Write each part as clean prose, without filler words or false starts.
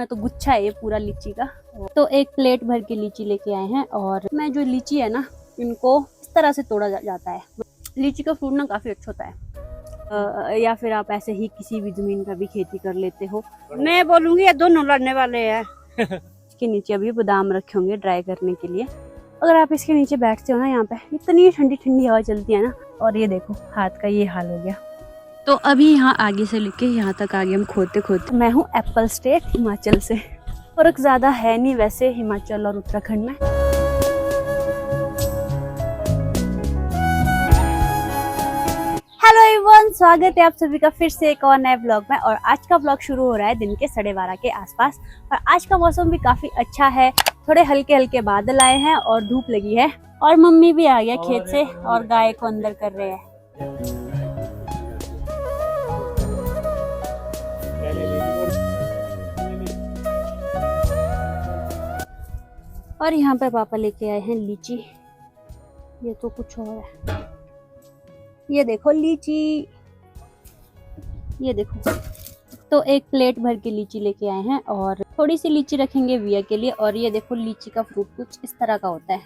मैं तो गुच्छा है ये पूरा लीची का। तो एक प्लेट भर के लीची लेके आए हैं और मैं जो लीची है ना इनको इस तरह से तोड़ा जाता है। लीची का फ्रूट ना काफी अच्छा होता है। या फिर आप ऐसे ही किसी भी जमीन का भी खेती कर लेते हो। मैं बोलूंगी ये दोनों लड़ने वाले हैं। इसके नीचे अभी बादाम रखे होंगे ड्राई करने के लिए। अगर आप इसके नीचे बैठते हो ना यहाँ पे इतनी ठंडी ठंडी हवा चलती है ना। और ये देखो हाथ का ये हाल हो गया। तो अभी यहाँ आगे से लेके यहाँ तक आगे हम खोदते खोदते। मैं हूँ एप्पल स्टेट हिमाचल से। फर्क ज्यादा है नहीं वैसे हिमाचल और उत्तराखंड में। हेलो एवरीवन, स्वागत है आप सभी का फिर से एक और नए ब्लॉग में। और आज का ब्लॉग शुरू हो रहा है दिन के 12:30 के आसपास। और आज का मौसम भी काफी अच्छा है। थोड़े हल्के हल्के बादल आए हैं और धूप लगी है। और मम्मी भी आ गया खेत से और गाय को अंदर कर रहे हैं। और यहाँ पे पापा लेके आए हैं लीची। ये तो कुछ और है। ये देखो लीची, ये देखो। तो एक प्लेट भर के लीची लेके आए हैं और थोड़ी सी लीची रखेंगे विया के लिए। और ये देखो लीची का फ्रूट कुछ इस तरह का होता है।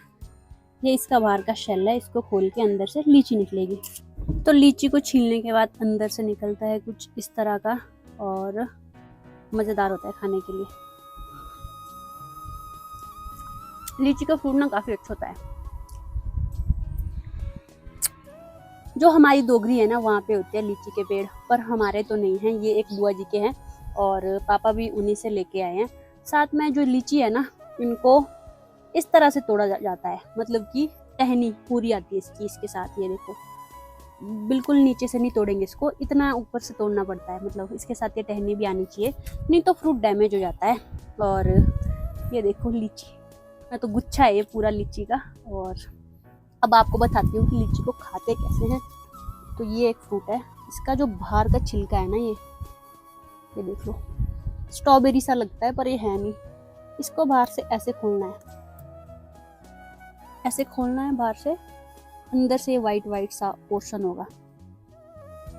ये इसका बाहर का शेल है, इसको खोल के अंदर से लीची निकलेगी। तो लीची को छीलने के बाद अंदर से निकलता है कुछ इस तरह का और मजेदार होता है खाने के लिए। लीची का फ्रूट ना काफी अच्छा होता है। जो हमारी डोगरी है ना वहाँ पे होते हैं लीची के पेड़, पर हमारे तो नहीं है। ये एक बुआ जी के हैं और पापा भी उन्हीं से लेके आए हैं। साथ में जो लीची है ना इनको इस तरह से तोड़ा जाता है, मतलब कि टहनी पूरी आती है इसकी। इसके साथ ये देखो बिल्कुल नीचे से नहीं तोड़ेंगे इसको, इतना ऊपर से तोड़ना पड़ता है। मतलब इसके साथ ये टहनी भी आनी चाहिए, नहीं तो फ्रूट डैमेज हो जाता है। और ये देखो लीची, मैं तो गुच्छा है ये पूरा लीची का। और अब आपको बताती हूँ कि लीची को खाते कैसे हैं। तो ये एक फ्रूट है, इसका जो बाहर का छिलका है ना ये देख लो, स्ट्रॉबेरी सा लगता है पर ये है नहीं। इसको बाहर से ऐसे खोलना है, ऐसे खोलना है बाहर से। अंदर से वाइट वाइट सा पोर्शन होगा,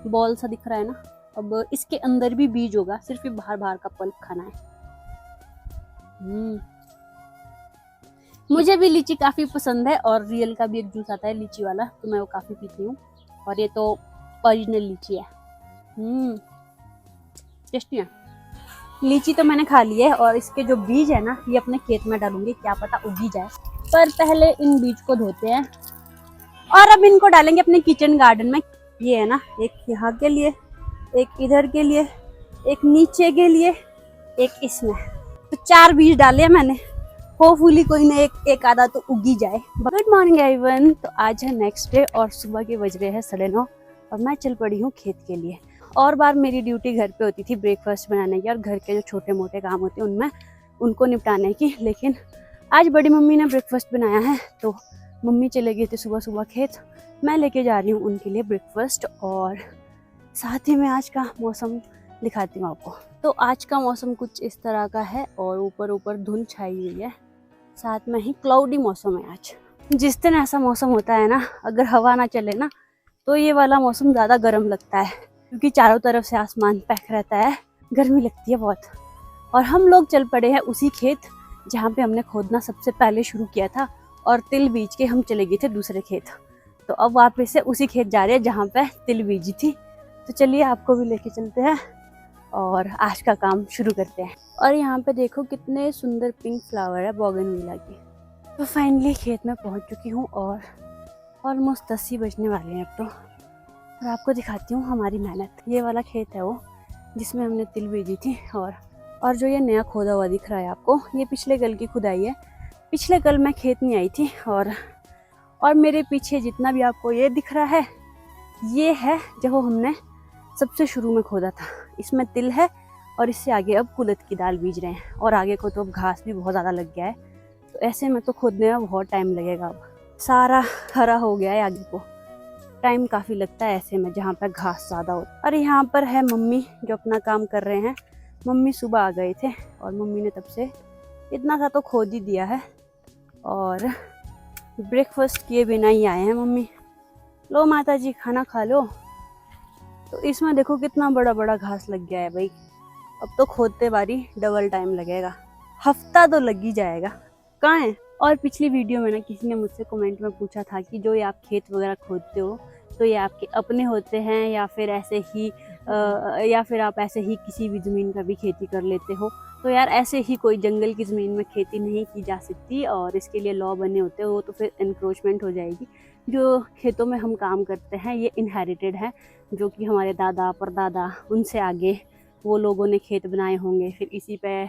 बॉल सा दिख रहा है ना। अब इसके अंदर भी बीज होगा, सिर्फ ये बाहर बाहर का पल्प खाना है। मुझे भी लीची काफी पसंद है। और रियल का भी एक जूस आता है लीची वाला, तो मैं वो काफी पीती हूँ। और ये तो ओरिजिनल लीची है। टेस्टी है। लीची तो मैंने खा ली है और इसके जो बीज है ना ये अपने खेत में डालूंगी, क्या पता उगी जाए। पर पहले इन बीज को धोते हैं और अब इनको डालेंगे अपने किचन गार्डन में। ये है ना, एक यहाँ के लिए, एक इधर के लिए, एक नीचे के लिए, एक इसमें। तो 4 बीज डाले मैंने। होपफुली कोई ना एक आधा तो उगी जाए। Good morning everyone. तो आज है नेक्स्ट डे और सुबह के बज रहे हैं 9:30 और मैं चल पड़ी हूँ खेत के लिए। और बार मेरी ड्यूटी घर पे होती थी ब्रेकफास्ट बनाने की और घर के जो छोटे मोटे काम होते हैं उनमें उनको निपटाने की। लेकिन आज बड़ी मम्मी ने ब्रेकफास्ट बनाया है तो मम्मी चले गए थे सुबह सुबह खेत। मैं लेके जा रही हूँ उनके लिए ब्रेकफास्ट। और साथ ही में आज का मौसम दिखाती हूँ आपको। तो आज का मौसम कुछ इस तरह का है और ऊपर ऊपर धुंध छाई हुई है, साथ में ही क्लाउडी मौसम है आज। जिस दिन ऐसा मौसम होता है ना, अगर हवा ना चले ना तो ये वाला मौसम ज़्यादा गर्म लगता है, क्योंकि चारों तरफ से आसमान पैक रहता है, गर्मी लगती है बहुत। और हम लोग चल पड़े हैं उसी खेत जहाँ पे हमने खोदना सबसे पहले शुरू किया था और तिल बीज के हम चले गए थे दूसरे खेत। तो अब वापस से उसी खेत जा रहे हैं जहाँ पे तिल बीजी थी। तो चलिए आपको भी लेके चलते हैं और आज का काम शुरू करते हैं। और यहाँ पे देखो कितने सुंदर पिंक फ्लावर है बोगनविला के। तो फाइनली खेत में पहुँच चुकी हूँ और ऑलमोस्ट 10 ही बजने वाले हैं अब तो। और आपको दिखाती हूँ हमारी मेहनत। ये वाला खेत है वो जिसमें हमने तिल बीजी थी। और जो ये नया खोदा हुआ दिख रहा है आपको, ये पिछले कल की खुदाई है। पिछले कल मैं खेत नहीं आई थी। और मेरे पीछे जितना भी आपको ये दिख रहा है ये है जो हमने सबसे शुरू में खोदा था। इसमें तिल है और इससे आगे अब कुलथ की दाल बीज रहे हैं। और आगे को तो अब घास भी बहुत ज़्यादा लग गया है, तो ऐसे में तो खोदने में बहुत टाइम लगेगा। अब सारा हरा हो गया है, आगे को टाइम काफ़ी लगता है ऐसे में जहाँ पर घास ज़्यादा होता है। और यहाँ पर है मम्मी जो अपना काम कर रहे हैं। मम्मी सुबह आ गए थे और मम्मी ने तब से इतना सा तो खोद ही दिया है। और ब्रेकफास्ट किए बिना ही आए हैं मम्मी। लो माता जी खाना खा लो। तो इसमें देखो कितना बड़ा बड़ा घास लग गया है भाई। अब तो खोदते बारी डबल टाइम लगेगा, हफ्ता तो लग ही जाएगा। कहाँ है? और पिछली वीडियो में ना किसी ने मुझसे कमेंट में पूछा था कि जो ये आप खेत वगैरह खोदते हो तो ये आपके अपने होते हैं या फिर ऐसे ही या फिर आप ऐसे ही किसी भी ज़मीन का भी खेती कर लेते हो। तो यार ऐसे ही कोई जंगल की ज़मीन में खेती नहीं की जा सकती और इसके लिए लॉ बने होते हैं, वो तो फिर एनक्रोचमेंट हो जाएगी। जो खेतों में हम काम करते हैं ये इनहेरिटेड है, जो कि हमारे दादा परदादा उनसे आगे वो लोगों ने खेत बनाए होंगे, फिर इसी पे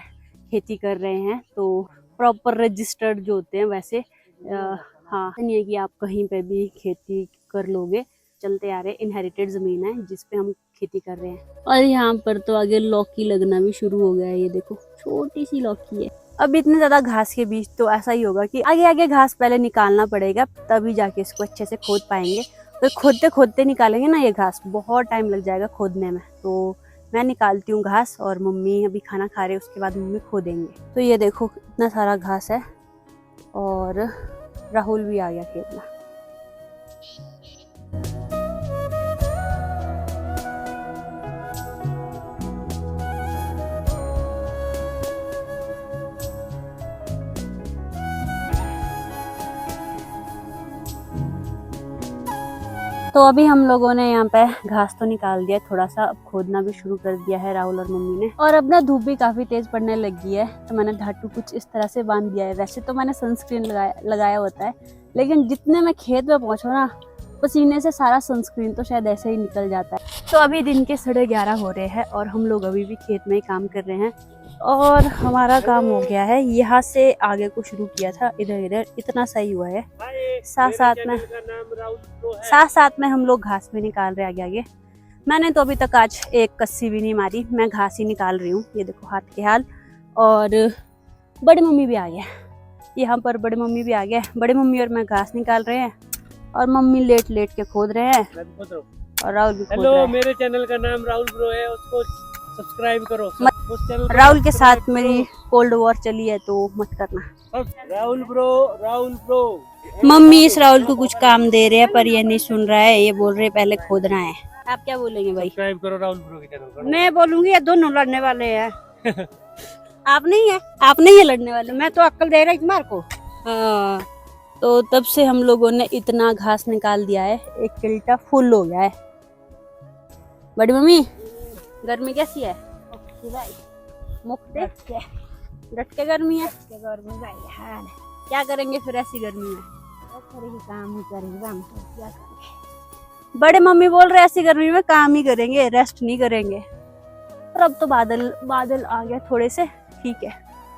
खेती कर रहे हैं। तो प्रॉपर रजिस्टर्ड जो होते हैं वैसे हाँ नहीं है कि आप कहीं पे भी खेती कर लोगे, चलते आ रहे इनहेरिटेड ज़मीन है जिस पे हम खेती कर रहे हैं। और यहाँ पर तो आगे लौकी लगना भी शुरू हो गया है, ये देखो छोटी सी लौकी है। अब इतने ज़्यादा घास के बीच तो ऐसा ही होगा कि आगे आगे घास पहले निकालना पड़ेगा, तभी जाके इसको अच्छे से खोद पाएंगे। तो खोदते खोदते निकालेंगे ना ये घास, बहुत टाइम लग जाएगा खोदने में। तो मैं निकालती हूँ घास और मम्मी अभी खाना खा रहे हैं, उसके बाद मम्मी खोदेंगे। तो ये देखो इतना सारा घास है और राहुल भी आ गया खेत में। तो अभी हम लोगों ने यहाँ पे घास तो निकाल दिया थोड़ा सा, अब खोदना भी शुरू कर दिया है राहुल और मम्मी ने। और अब ना धूप भी काफी तेज पड़ने लगी है, तो मैंने ढाटू कुछ इस तरह से बांध दिया है। वैसे तो मैंने सनस्क्रीन लगाया होता है, लेकिन जितने मैं खेत में पहुंचू ना पसीने से सारा सनस्क्रीन तो शायद ऐसे ही निकल जाता है। तो अभी दिन के 11:30 हो रहे हैं और हम लोग अभी भी खेत में ही काम कर रहे हैं और हमारा काम हो गया है। यहाँ से आगे को शुरू किया था, इधर इधर इतना सही हुआ है। साथ साथ में हम लोग घास भी निकाल रहे आगे आगे। मैंने तो अभी तक आज एक कस्सी भी नहीं मारी, मैं घास ही निकाल रही हूँ। ये देखो हाथ के हाल। और बड़े मम्मी भी आ गए यहाँ पर, बड़े मम्मी भी आ गए। बड़े मम्मी और मैं घास निकाल रहे हैं और मम्मी लेट लेट के खोद रहे हैं और राहुल भी खोद रहा है। मेरे चैनल का नाम राहुल ब्रो है, उसको सब्सक्राइब करो। उस चैनल राहुल के साथ मेरी कोल्ड वॉर चली है तो मत करना। राहुल ब्रो। मम्मी इस राहुल को कुछ काम दे रहे हैं पर ये नहीं सुन रहा है, ये बोल रहे पहले खोदना है। आप क्या बोलेंगे भाई? सब्सक्राइब करो राहुल ब्रो के चैनल को। मैं बोलूंगी ये दोनों लड़ने वाले हैं। आप नहीं है? आप नहीं है लड़ने वाले? मैं तो अक्ल दे रही तुम्हारे को। हाँ, तो तब से हम लोगों ने इतना घास निकाल दिया है, एक किल्टा फुल हो गया है। बड़ी मम्मी गर्मी कैसी है? मुक्ते डट के गर्मी है। क्या करेंगे फिर ऐसी गर्मी में? काम ही करेंगे हम तो, क्या करेंगे। बड़े मम्मी बोल रहे ऐसी गर्मी में काम ही करेंगे, रेस्ट नहीं करेंगे। और अब तो बादल आ गया थोड़े से, ठीक है।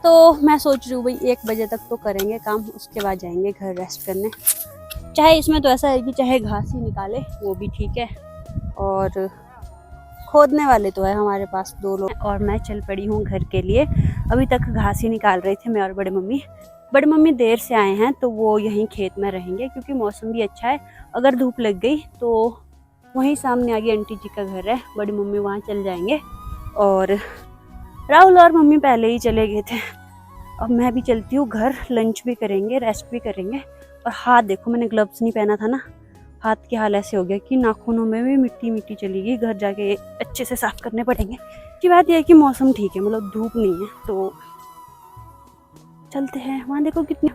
तो मैं सोच रही हूँ भाई 1 बजे तक तो करेंगे काम, उसके बाद जाएंगे घर रेस्ट करने। चाहे इसमें तो ऐसा है कि चाहे घास ही निकाले वो भी ठीक है, और खोदने वाले तो है हमारे पास 2 लोग। और मैं चल पड़ी हूँ घर के लिए। अभी तक घास ही निकाल रहे थे मैं और बड़े मम्मी। बड़े मम्मी देर से आए हैं तो वो यहीं खेत में रहेंगे क्योंकि मौसम भी अच्छा है। अगर धूप लग गई तो वहीं सामने आगे आंटी जी का घर है, बड़ी मम्मी वहाँ चल जाएंगे। और राहुल और मम्मी पहले ही चले गए थे। अब मैं भी चलती हूँ घर, लंच भी करेंगे, रेस्ट भी करेंगे। और हाथ देखो, मैंने ग्लव्स नहीं पहना था ना, हाथ के हाल ऐसे हो गया कि नाखूनों में भी मिट्टी मिट्टी चली गई। घर जाके अच्छे से साफ करने पड़ेंगे। की बात यह है कि मौसम ठीक है, मतलब धूप नहीं है, तो चलते हैं। वहाँ देखो कितने,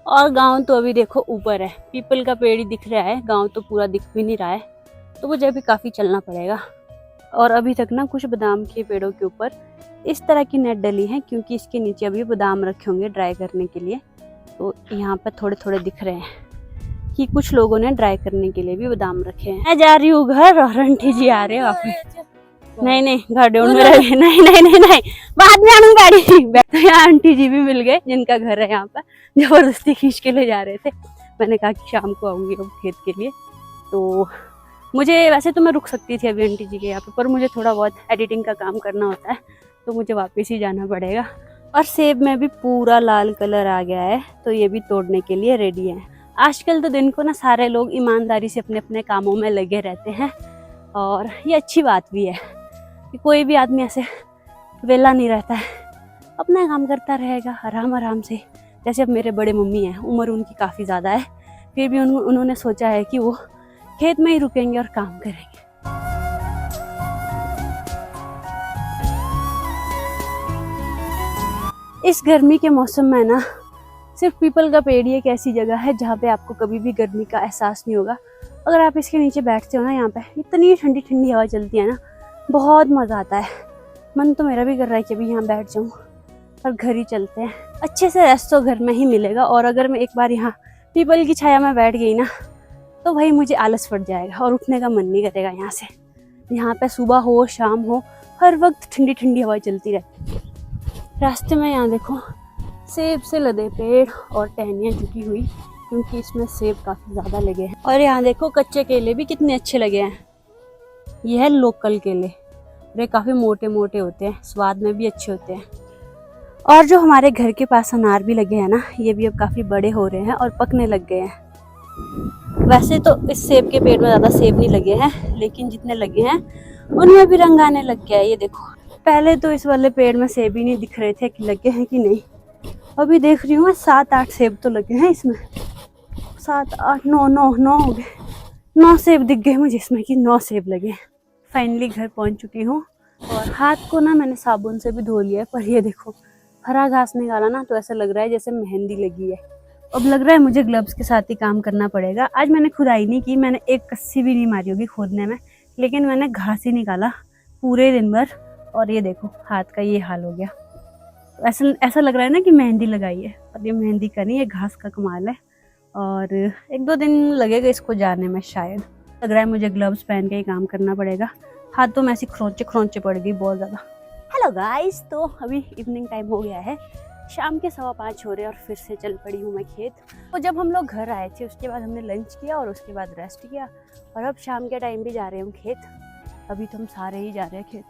और गांव तो अभी देखो ऊपर है, पीपल का पेड़ ही दिख रहा है, गांव तो पूरा दिख भी नहीं रहा है, तो मुझे अभी काफ़ी चलना पड़ेगा। और अभी तक ना कुछ बादाम के पेड़ों के ऊपर इस तरह की नेट डली है क्योंकि इसके नीचे अभी बादाम रखे होंगे ड्राई करने के लिए। तो यहाँ पर थोड़े थोड़े दिख रहे हैं कि कुछ लोगों ने ड्राई करने के लिए भी बादाम रखे हैं। मैं जा रही हूँ घर और आंटी जी आ रहे हैं वापस। नहीं घर ढूंढ में रहे, नहीं बाद में आऊँ गाड़ी। तो यहाँ आंटी जी भी मिल गए जिनका घर है यहाँ पर, जबरदस्ती खींच के ले जा रहे थे। मैंने कहा कि शाम को आऊंगी अब खेत के लिए। तो मुझे वैसे तो मैं रुक सकती थी अभी आंटी जी के यहाँ पे, पर मुझे थोड़ा बहुत एडिटिंग का काम करना होता है तो मुझे वापस ही जाना पड़ेगा। और सेब में भी पूरा लाल कलर आ गया है, तो ये भी तोड़ने के लिए रेडी है। आजकल तो दिन को ना सारे लोग ईमानदारी से अपने अपने कामों में लगे रहते हैं, और ये अच्छी बात भी है कि कोई भी आदमी ऐसे वेला नहीं रहता है, अपना काम करता रहेगा आराम से। जैसे अब मेरे बड़े मम्मी हैं, उम्र उनकी काफ़ी ज़्यादा है, फिर भी उन्होंने सोचा है कि वो खेत में ही रुकेंगे और काम करेंगे। इस गर्मी के मौसम में ना सिर्फ पीपल का पेड़ ही एक ऐसी जगह है जहाँ पे आपको कभी भी गर्मी का एहसास नहीं होगा। अगर आप इसके नीचे बैठते हो ना, यहाँ पे इतनी ठंडी ठंडी हवा चलती है ना, बहुत मज़ा आता है। मन तो मेरा भी कर रहा है कि अभी यहाँ बैठ जाऊँ, और घर ही चलते हैं। अच्छे से रेस्ट तो घर में ही मिलेगा, और अगर मैं एक बार यहाँ पीपल की छाया में बैठ गई ना तो भाई मुझे आलस पड़ जाएगा और उठने का मन नहीं करेगा यहाँ से। यहाँ पे सुबह हो शाम हो हर वक्त ठंडी ठंडी हवा चलती रहती है। रास्ते में यहाँ देखो सेब से लदे पेड़ और टहनियाँ झुकी हुई, क्योंकि इसमें सेब काफ़ी ज़्यादा लगे हैं। और यहाँ देखो कच्चे केले भी कितने अच्छे लगे हैं। ये है लोकल केले, वे काफ़ी मोटे मोटे होते हैं, स्वाद में भी अच्छे होते हैं। और जो हमारे घर के पास अनार भी लगे हैं ना, ये भी अब काफ़ी बड़े हो रहे हैं और पकने लग गए हैं। वैसे तो इस सेब के पेड़ में ज़्यादा सेब नहीं लगे हैं, लेकिन जितने लगे हैं उनमें भी रंग आने लग गया है। ये देखो, पहले तो इस वाले पेड़ में सेब ही नहीं दिख रहे थे कि लगे हैं कि नहीं। अभी देख रही हूँ मैं 7-8 सेब तो लगे हैं इसमें। 7 8 9 हो गए। 9 सेब दिख गए मुझे इसमें कि 9 सेब लगे हैं। फाइनली घर पहुँच चुकी हूँ और हाथ को ना मैंने साबुन से भी धो लिया है। पर ये देखो, हरा घास निकाला ना तो ऐसा लग रहा है जैसे मेहंदी लगी है। अब लग रहा है मुझे ग्लव्स के साथ ही काम करना पड़ेगा। आज मैंने खुदाई नहीं की, मैंने एक कस्सी भी नहीं मारी होगी खोदने में, लेकिन मैंने घास ही निकाला पूरे दिन भर। और ये देखो हाथ का ये हाल हो गया। ऐसा लग रहा है ना कि मेहंदी लगाई है, और ये मेहंदी का नहीं, ये घास का कमाल है। और 1-2 दिन लगेगा इसको जाने में शायद। लग रहा है मुझे ग्लव्स पहन के ही काम करना पड़ेगा। हाथों में ऐसी खरोंचे पड़ गई बहुत ज़्यादा। हेलो गाइस, तो अभी इवनिंग टाइम हो गया है, शाम के 5:15 हो रहे हैं और फिर से चल पड़ी हूँ मैं खेत। तो जब हम लोग घर आए थे उसके बाद हमने लंच किया और उसके बाद रेस्ट किया, और अब शाम के टाइम भी जा रहे हैं खेत। अभी तो हम सारे ही जा रहे हैं खेत,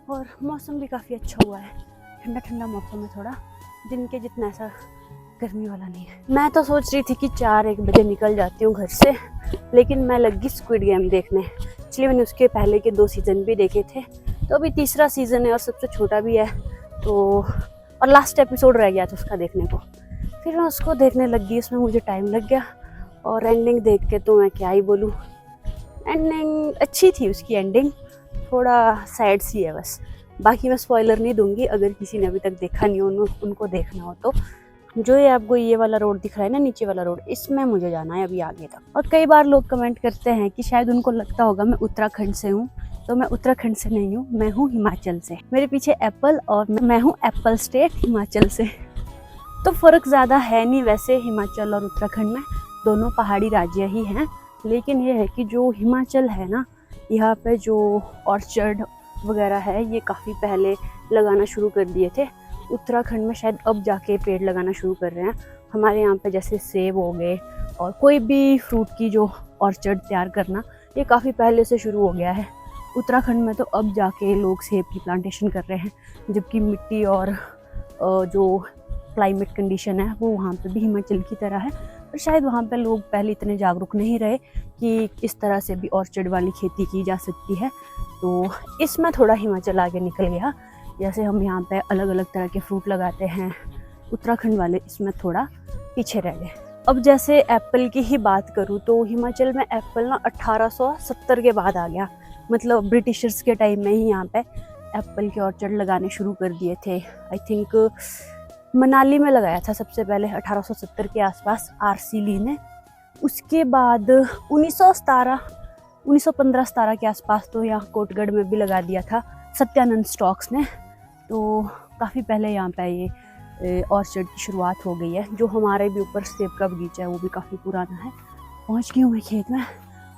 और मौसम भी काफ़ी अच्छा हुआ है, ठंडा ठंडा मौसम है थोड़ा, दिन के जितना ऐसा गर्मी वाला नहीं है। मैं तो सोच रही थी कि 4-1 बजे निकल जाती हूँ घर से, लेकिन मैं लग गई स्क्विड गेम देखने। इसलिए मैंने उसके पहले के 2 सीज़न भी देखे थे, तो अभी तीसरा सीज़न है और सबसे छोटा भी है, तो और लास्ट एपिसोड रह गया था उसका देखने को। फिर मैं उसको देखने लग गई, उसमें मुझे टाइम लग गया। और एंडिंग देख के तो मैं क्या ही बोलूँ, एंडिंग अच्छी थी उसकी। एंडिंग थोड़ा सैड सी है बस। बाकी मैं स्पॉइलर नहीं दूंगी, अगर किसी ने अभी तक देखा नहीं हो उनको देखना हो तो। जो ये आपको ये वाला रोड दिख रहा है ना, नीचे वाला रोड, इसमें मुझे जाना है अभी आगे तक। और कई बार लोग कमेंट करते हैं कि शायद उनको लगता होगा मैं उत्तराखंड से हूँ, तो मैं उत्तराखंड से नहीं हूँ, मैं हूँ हिमाचल से। मेरे पीछे एप्पल और मैं हूँ एप्पल स्टेट हिमाचल से। तो फ़र्क ज़्यादा है नहीं वैसे हिमाचल और उत्तराखंड में, दोनों पहाड़ी राज्य ही हैं। लेकिन ये है कि जो हिमाचल है ना, यहाँ पे जो ऑर्चर्ड वगैरह है ये काफ़ी पहले लगाना शुरू कर दिए थे। उत्तराखंड में शायद अब जाके पेड़ लगाना शुरू कर रहे हैं। हमारे यहाँ पे जैसे सेब हो गए और कोई भी फ्रूट की जो ऑर्चर्ड तैयार करना, ये काफ़ी पहले से शुरू हो गया है। उत्तराखंड में तो अब जाके लोग सेब की प्लांटेशन कर रहे हैं, जबकि मिट्टी और जो क्लाइमेट कंडीशन है वो वहाँ पे भी हिमाचल की तरह है। पर शायद वहाँ पे लोग पहले इतने जागरूक नहीं रहे कि इस तरह से भी ऑर्चर्ड वाली खेती की जा सकती है। तो इसमें थोड़ा हिमाचल आगे निकल गया। जैसे हम यहाँ पे अलग अलग तरह के फ्रूट लगाते हैं, उत्तराखंड वाले इसमें थोड़ा पीछे रह गए। अब जैसे एप्पल की ही बात करूँ तो हिमाचल में एप्पल ना 1870 के बाद आ गया। मतलब ब्रिटिशर्स के टाइम में ही यहाँ पे एप्पल के ऑर्चर्ड लगाने शुरू कर दिए थे। आई थिंक मनाली में लगाया था सबसे पहले 1870 के आसपास आरसी ली ने। उसके बाद 1915-17 के आसपास तो यहाँ कोटगढ़ में भी लगा दिया था सत्यानंद स्टॉक्स ने। तो काफ़ी पहले यहाँ पे ये ऑर्चर्ड की शुरुआत हो गई है। जो हमारे भी ऊपर सेब का बगीचा है वो भी काफ़ी पुराना है। पहुँच गई हूँ मैं खेत में,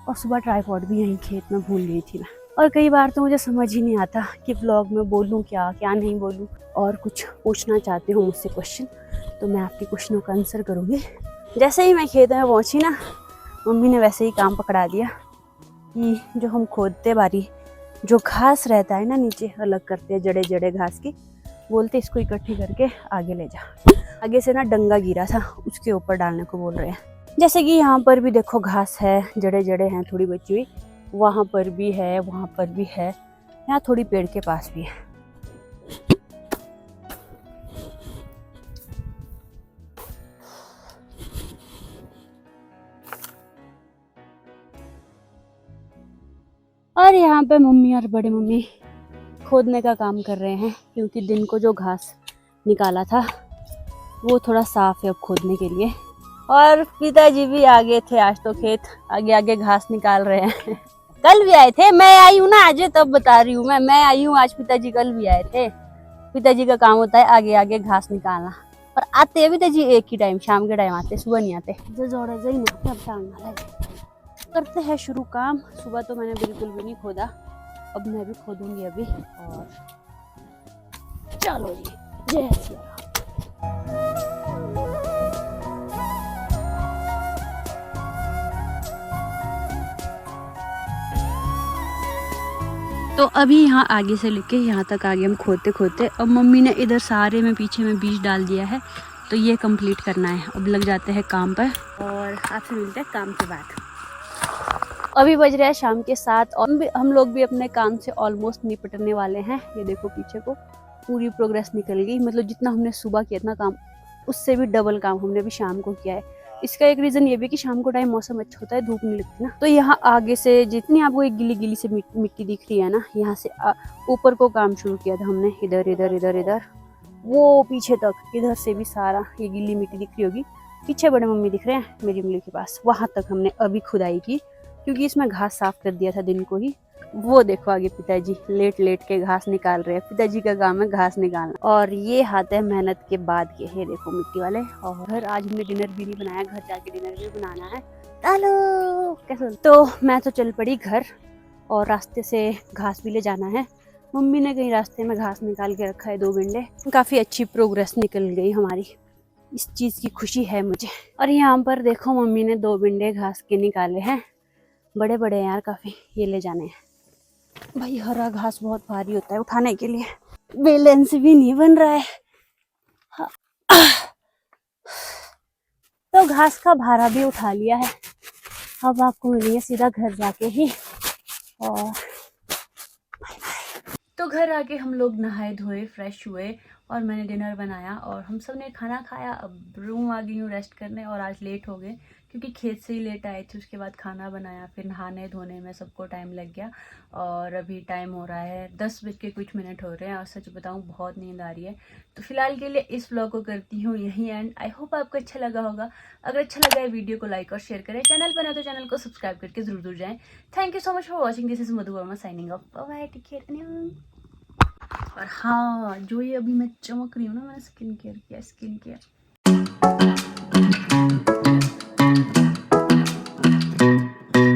और सुबह ट्राइपॉड भी यहीं खेत में भूल गई थी मैं। और कई बार तो मुझे समझ ही नहीं आता कि व्लॉग में बोलूँ क्या नहीं बोलूँ। और कुछ पूछना चाहते हो मुझसे क्वेश्चन तो मैं आपके क्वेश्चनों का आंसर करूँगी। जैसे ही मैं खेत में पहुँची ना, मम्मी ने वैसे ही काम पकड़ा दिया कि जो हम खोदते बारी जो घास रहता है ना नीचे, अलग करते हैं जड़े जड़े घास की, बोलते इसको इकट्ठी करके आगे ले जा। आगे से ना डंगा गिरा था, उसके ऊपर डालने को बोल रहे हैं। जैसे कि यहाँ पर भी देखो घास है, जड़े जड़े हैं थोड़ी बची हुई, वहाँ पर भी है, वहाँ पर भी है, यहाँ थोड़ी पेड़ के पास भी है। और यहाँ पे मम्मी और बड़े मम्मी खोदने का काम कर रहे हैं, क्योंकि दिन को जो घास निकाला था वो थोड़ा साफ है अब खोदने के लिए। और पिताजी भी आगे थे आज तो खेत, आगे आगे घास निकाल रहे हैं। कल भी आए थे, मैं आई हूँ ना आज, तब बता रही हूँ मैं आई हूँ आज, पिताजी कल भी आए थे। पिताजी का काम होता है आगे आगे घास निकालना, और आते हैं पिताजी एक ही टाइम, शाम के टाइम आते, सुबह नहीं आते। जो जोड़े जो ही नहीं अब टांगना करते हैं शुरू काम। सुबह तो मैंने बिल्कुल भी नहीं खोदा, अब मैं भी खोदूंगी अभी। और चलो जी, जय श्री राम। तो अभी यहाँ आगे से लेके यहाँ तक आगे हम खोदते खोदते, अब मम्मी ने इधर सारे में पीछे में बीज डाल दिया है, तो ये कंप्लीट करना है। अब लग जाते हैं काम पर और आपसे मिलते हैं काम के बाद। अभी बज रहा है शाम के 7 और हम लोग भी अपने काम से ऑलमोस्ट निपटने वाले हैं। ये देखो पीछे को पूरी प्रोग्रेस निकल गई, मतलब जितना हमने सुबह किया इतना काम, उससे भी डबल काम हमने भी शाम को किया है। इसका एक रीज़न ये भी कि शाम को टाइम मौसम अच्छा होता है, धूप नहीं लगती ना। तो यहाँ आगे से जितनी आपको एक गिली गिली से मिट्टी दिख रही है ना, यहाँ से ऊपर को काम शुरू किया था हमने, इधर इधर इधर इधर वो पीछे तक, इधर से भी सारा ये गिल्ली मिट्टी दिख रही होगी। पीछे बड़े मम्मी दिख रहे हैं मेरी उंगली के पास, वहाँ तक हमने अभी खुदाई की, क्योंकि इसमें घास साफ कर दिया था दिन को ही। वो देखो आगे पिताजी लेट लेट के घास निकाल रहे हैं, पिताजी का काम है घास निकालना। और ये हाथ है मेहनत के बाद के, ये देखो मिट्टी वाले। और आज हमने डिनर भी नहीं बनाया, घर जाके डिनर भी बनाना है। चलो कैसे, तो मैं तो चल पड़ी घर, और रास्ते से घास भी ले जाना है। मम्मी ने कहीं रास्ते में घास निकाल के रखा है 2 बिंडे, काफ़ी अच्छी प्रोग्रेस निकल गई हमारी, इस चीज़ की खुशी है मुझे। और यहाँ पर देखो मम्मी ने 2 बिंडे घास के निकाले हैं, बड़े बड़े यार काफ़ी, ये ले जाने हैं। भाई हरा घास बहुत भारी होता है उठाने के लिए, बैलेंस भी नहीं बन रहा है। तो घास का भारा भी उठा लिया है, अब आपको मिलेंगे सीधा घर जाके ही। और तो घर आके हम लोग नहाए धोए फ्रेश हुए और मैंने डिनर बनाया और हम सब ने खाना खाया। अब रूम आ गई हूँ रेस्ट करने, और आज लेट हो गए क्योंकि खेत से ही लेट आए थे। उसके बाद खाना बनाया, फिर नहाने धोने में सबको टाइम लग गया। और अभी टाइम हो रहा है 10 बज के कुछ मिनट हो रहे हैं, और सच बताऊँ बहुत नींद आ रही है। तो फिलहाल के लिए इस व्लॉग को करती हूँ यहीं एंड। आई होप आपको अच्छा लगा होगा। अगर अच्छा लगा है वीडियो को लाइक और शेयर करें, चैनल पर नए तो चैनल को सब्सक्राइब करके जरूर जाएं। Thank you so much for watching, this is Madhu Verma signing off, bye, take care. और हाँ, जो ये अभी मैं चमक रही हूँ ना, मैंने स्किन केयर किया, स्किन केयर।